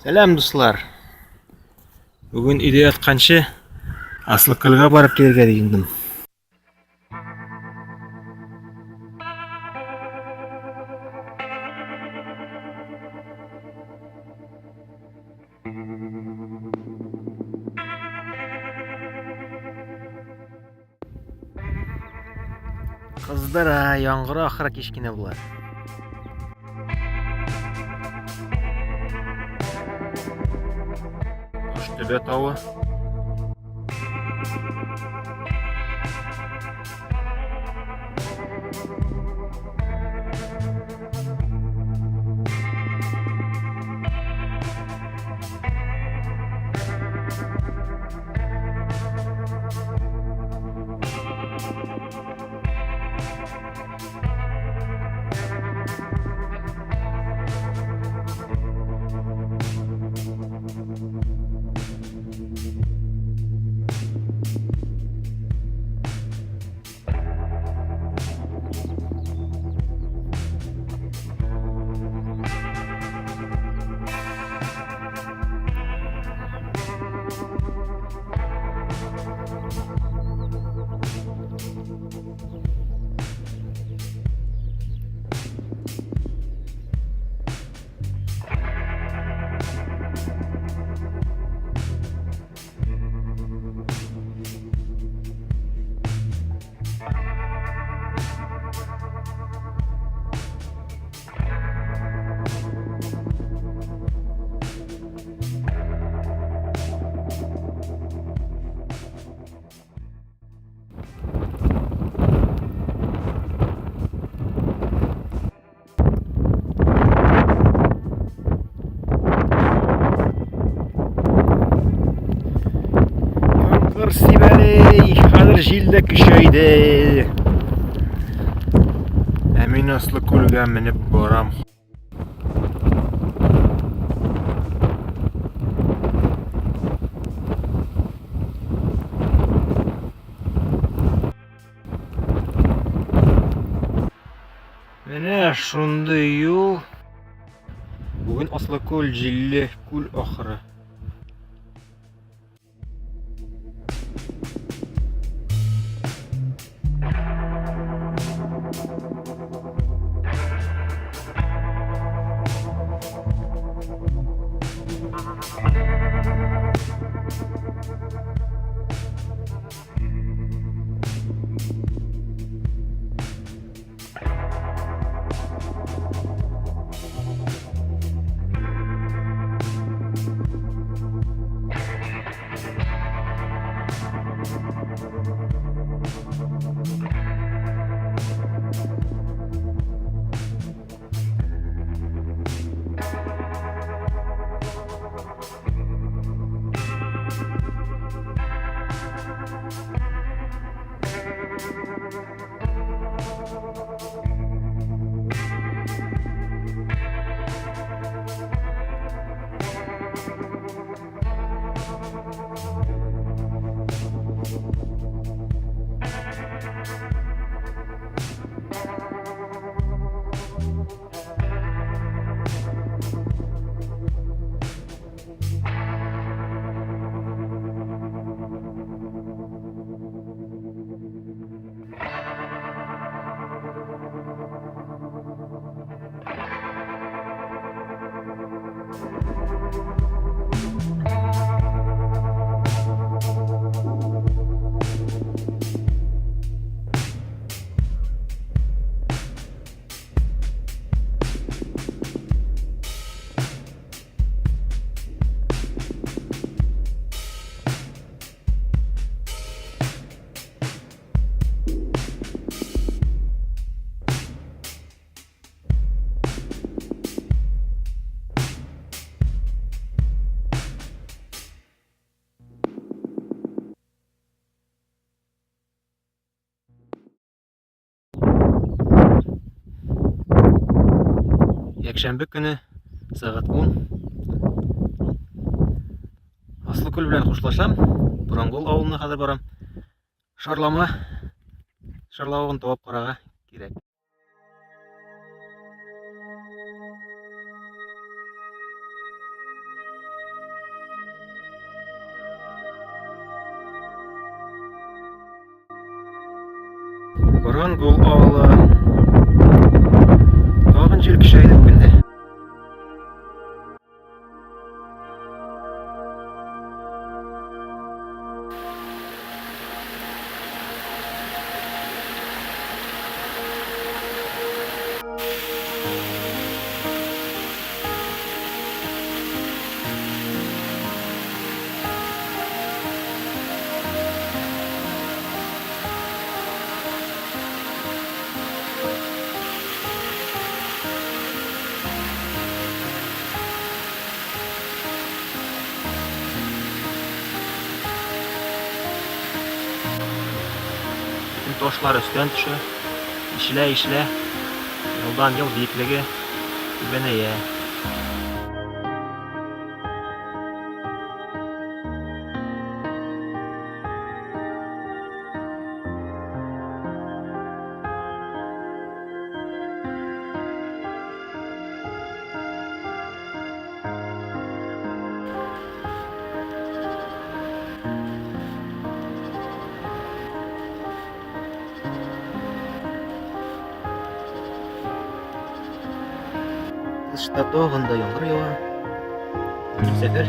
Сәлем дуслар. Бүгін үйде жатқанша Асылкөлге барып келерге дейіндім. Қыздар, яңғыры ақыра кешкене бұлар. Құштөбе тауы. Сибәлей, қазір желді күшейді. Әмин Асылкөлге мініп барам. Міне шунды юл. Бүгін Асылкөл желді көл ақыры. Якшәмбе көне сағат 10. Асылкөл белән хушлашам. Бурангол авылына хәзер барам. Шарлавыгын табып карарга кирәк. Burun бұл ауылы tağın jel kişaydı bugün de. Bütün toşlar üstten düşüyor. İşle. Yıldan yıl büyüklüğü güveneye. Kışta doğunda yağmur yağar. Bu sefer